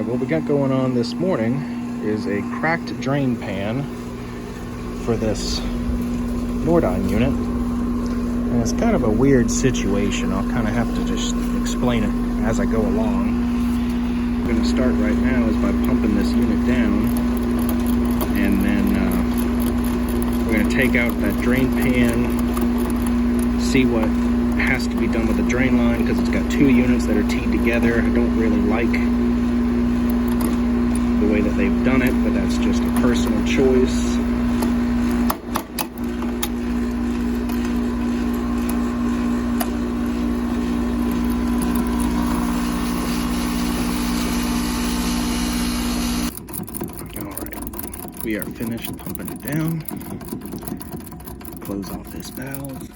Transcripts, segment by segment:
Alright, what we got going on this morning is a cracked drain pan for this Nordyne unit. And it's kind of a weird situation. I'll kind of have to just explain it as I go along. I'm going to start right now is by pumping this unit down. And then we're going to take out that drain pan, see what has to be done with the drain line, because it's got two units that are teed together. I don't really like the way that they've done it, but that's just a personal choice. Alright, we are finished pumping it down. Close off this valve.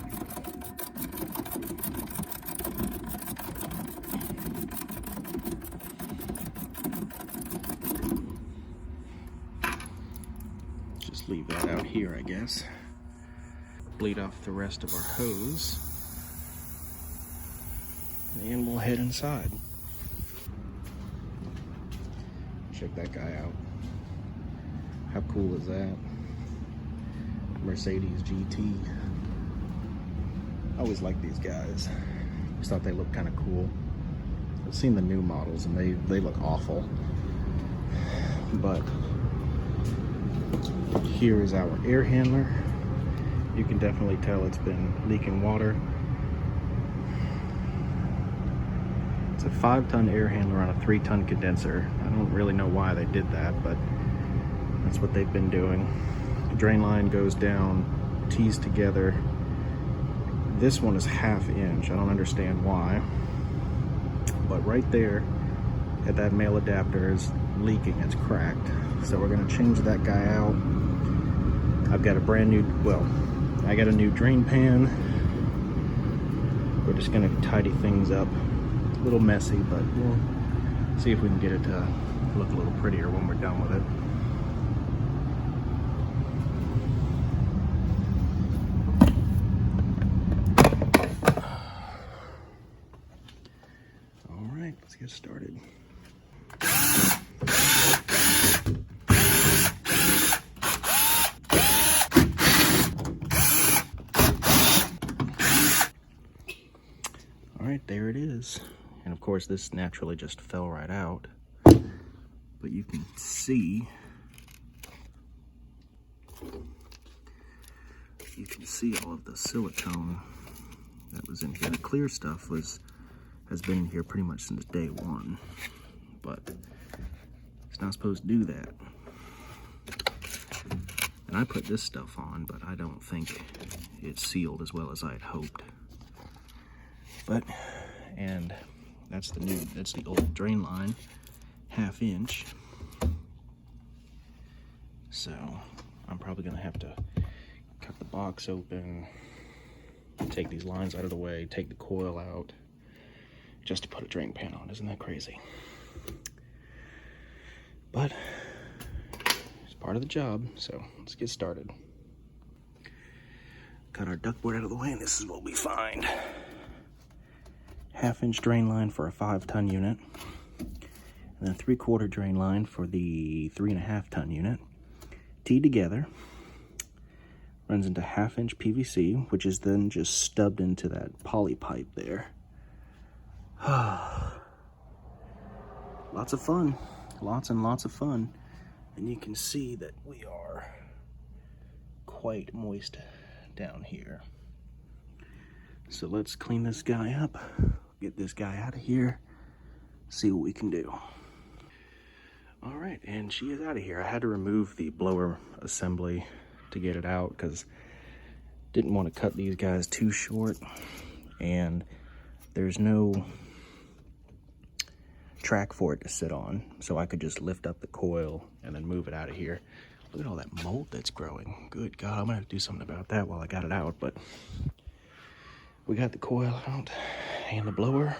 Just leave that out here, I guess. Bleed off the rest of our hose. And we'll head inside. Check that guy out. How cool is that? Mercedes GT. I always like these guys. Just thought they looked kind of cool. I've seen the new models and they look awful. But here is our air handler. You can definitely tell it's been leaking water. It's a 5-ton air handler on a 3-ton condenser. I don't really know why they did that, but that's what they've been doing. The drain line goes down, tees together. This one is 1/2 inch. I don't understand why. But right there at that male adapter is leaking, it's cracked. So we're gonna change that guy out. I've got a brand new, well, I got a new drain pan. We're just gonna tidy things up. A little messy, but we'll see if we can get it to look a little prettier when we're done with it. All right, let's get started. All right, there it is. And of course, this naturally just fell right out. But you can see, all of the silicone that was in here. The clear stuff has been in here pretty much since day one. But it's not supposed to do that. And I put this stuff on, but I don't think it's sealed as well as I had hoped. But, and that's the old drain line, 1/2 inch. So I'm probably gonna have to cut the box open, take these lines out of the way, take the coil out, just to put a drain pan on. Isn't that crazy? But it's part of the job, so let's get started. Got our ductboard out of the way, and this is what we find. 1/2 inch drain line for a 5-ton unit, and then 3/4 drain line for the 3.5-ton unit. Teed together, runs into 1/2 inch PVC, which is then just stubbed into that poly pipe there. Lots of fun, lots and lots of fun. And you can see that we are quite moist down here. So let's clean this guy up, get this guy out of here, see what we can do. All right, and she is out of here. I had to remove the blower assembly to get it out because didn't want to cut these guys too short, and there's no track for it to sit on, so I could just lift up the coil and then move it out of here. Look at all that mold that's growing. Good God, I'm gonna have to do something about that while I got it out, but we got the coil out and the blower.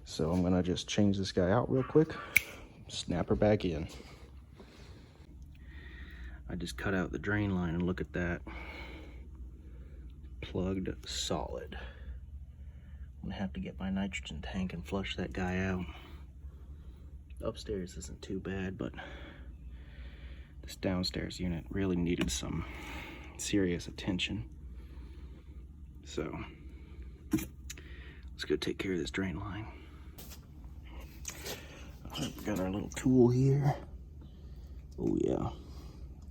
So I'm gonna just change this guy out real quick, snap her back in. I just cut out the drain line and look at that. Plugged solid. I'm gonna have to get my nitrogen tank and flush that guy out. Upstairs isn't too bad, but this downstairs unit really needed some serious attention. So let's go take care of this drain line. All right, we got our little tool here. Oh yeah,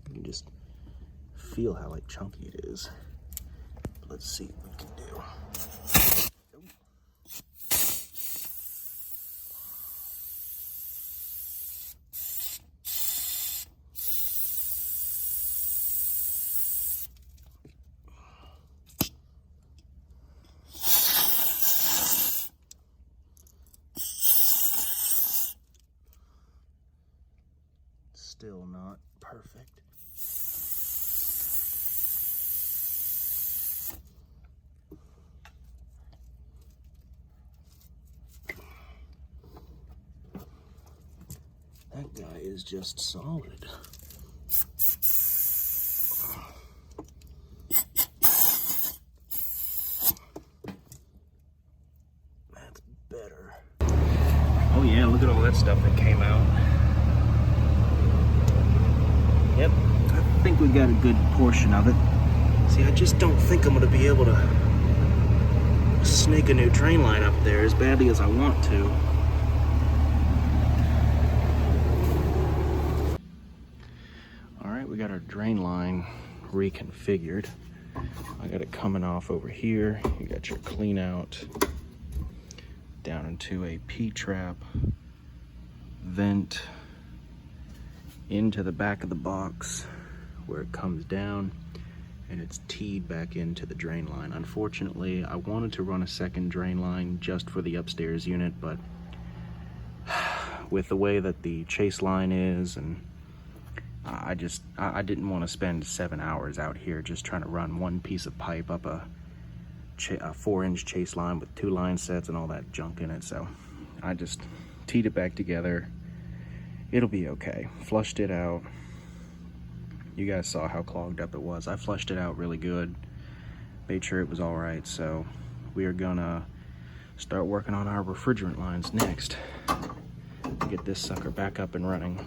you can just feel how like chunky it is. Let's see what we can do. Still not perfect. That guy is just solid. That's better. Oh yeah, look at all that stuff that came out. Yep, I think we got a good portion of it. See, I just don't think I'm gonna be able to snake a new drain line up there as badly as I want to. All right, we got our drain line reconfigured. I got it coming off over here. You got your clean out down into a P-trap vent into the back of the box where it comes down, and it's teed back into the drain line. Unfortunately, I wanted to run a second drain line just for the upstairs unit, but with the way that the chase line is, and I didn't want to spend 7 hours out here just trying to run one piece of pipe up a 4-inch chase line with 2 line sets and all that junk in it. So I just teed it back together. It'll be okay. Flushed it out. You guys saw how clogged up it was. I flushed it out really good. Made sure it was all right. So we are gonna start working on our refrigerant lines next. Get this sucker back up and running.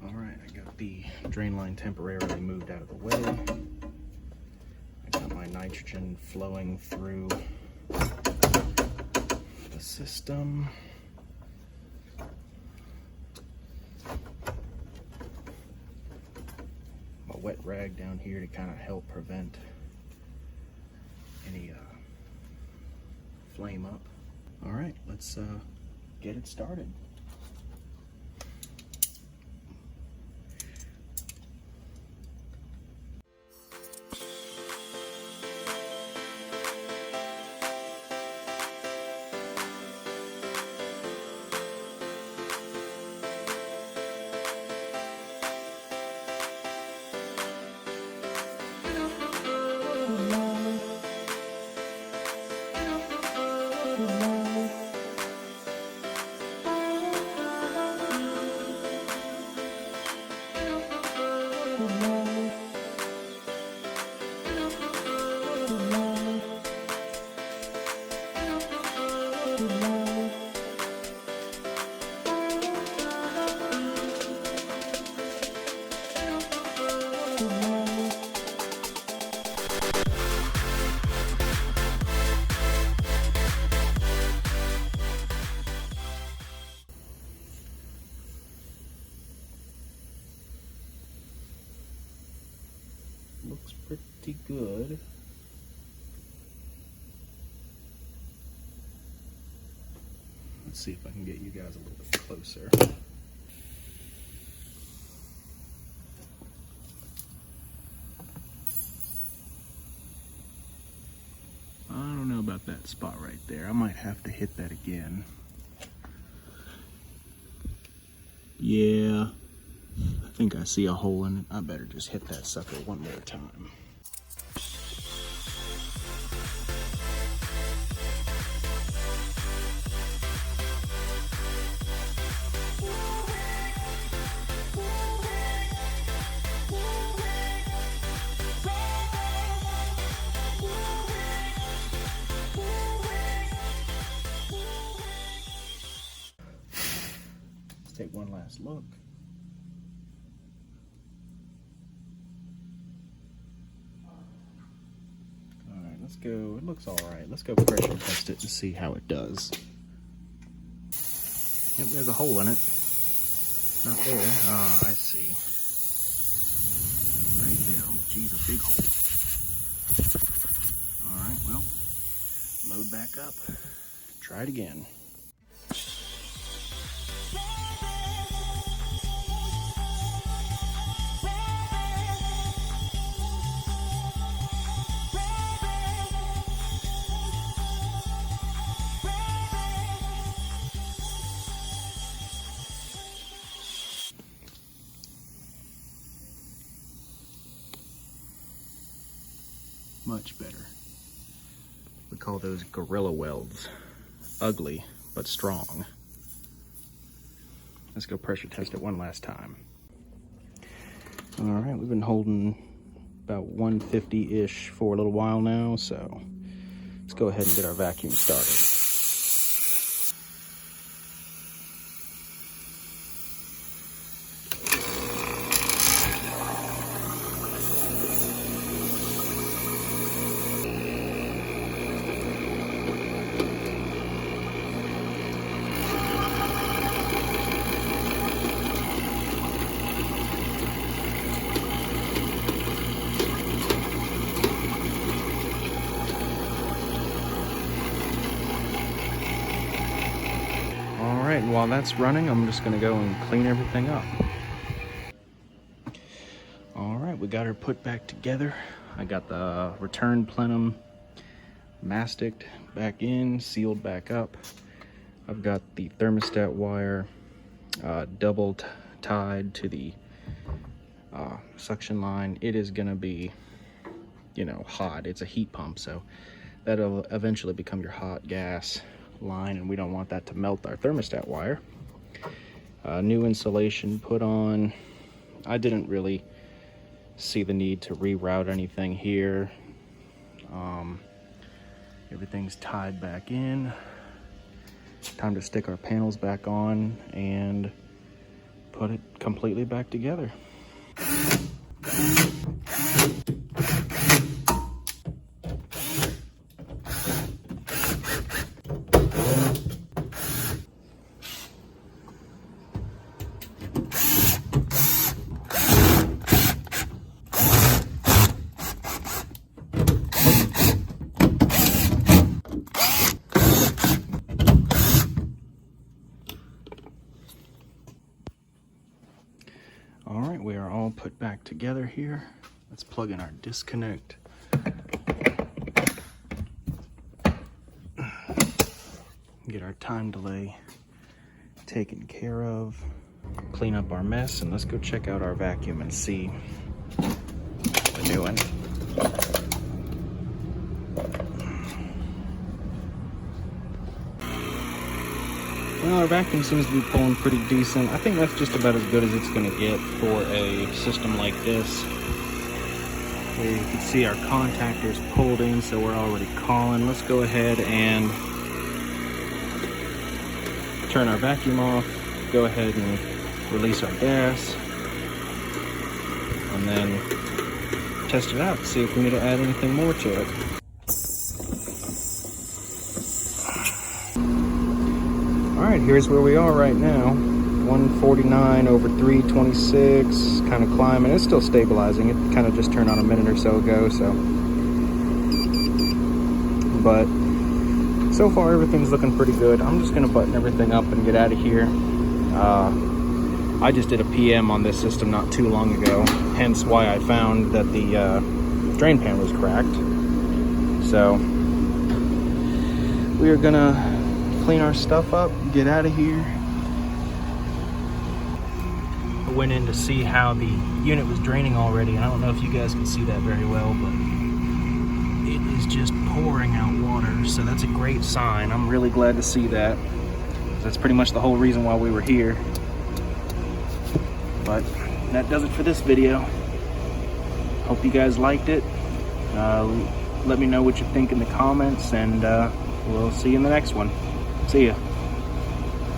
All right, I got the drain line temporarily moved out of the way. I got my nitrogen flowing through the system. My wet rag down here to kind of help prevent any flame up. All right, let's get it started. Looks pretty good. Let's see if I can get you guys a little bit closer. I don't know about that spot right there. I might have to hit that again. Yeah, I think I see a hole in it. I better just hit that sucker one more time. take one last look. All right, let's go. It looks all right. Let's go pressure test it and see how it does. Yep, there's a hole in it. Not there. Ah, I see. Right there. Oh, geez, a big hole. All right, well, load back up. Try it again. Much better. We call those gorilla welds. Ugly, but strong. Let's go pressure test it one last time. All right, we've been holding about 150-ish for a little while now, so let's go ahead and get our vacuum started. Alright, while that's running, I'm just going to go and clean everything up. Alright, we got her put back together. I got the return plenum masticed back in, sealed back up. I've got the thermostat wire double tied to the suction line. It is going to be, you know, hot. It's a heat pump, so that'll eventually become your hot gas line, and we don't want that to melt our thermostat wire. New insulation put on. I didn't really see the need to reroute anything here. Everything's tied back in. Time to stick our panels back on and put it completely back together. All right, we are all put back together here. Let's plug in our disconnect. Get our time delay taken care of. Clean up our mess, and let's go check out our vacuum and see what we're doing. Well, our vacuum seems to be pulling pretty decent. I think that's just about as good as it's going to get for a system like this. Here you can see our contactors pulled in, so we're already calling. Let's go ahead and turn our vacuum off, go ahead and release our gas, and then test it out, see if we need to add anything more to it. Alright, here's where we are right now. 149 over 326, kind of climbing. It's still stabilizing. It kind of just turned on a minute or so ago, so. But so far everything's looking pretty good. I'm just going to button everything up and get out of here. I just did a PM on this system not too long ago, hence why I found that the drain pan was cracked. So we are going to clean our stuff up, get out of here. I went in to see how the unit was draining already, and I don't know if you guys can see that very well, but it is just pouring out water, so that's a great sign. I'm really glad to see that. That's pretty much the whole reason why we were here. But that does it for this video. Hope you guys liked it. Let me know what you think in the comments, and we'll see you in the next one. See ya.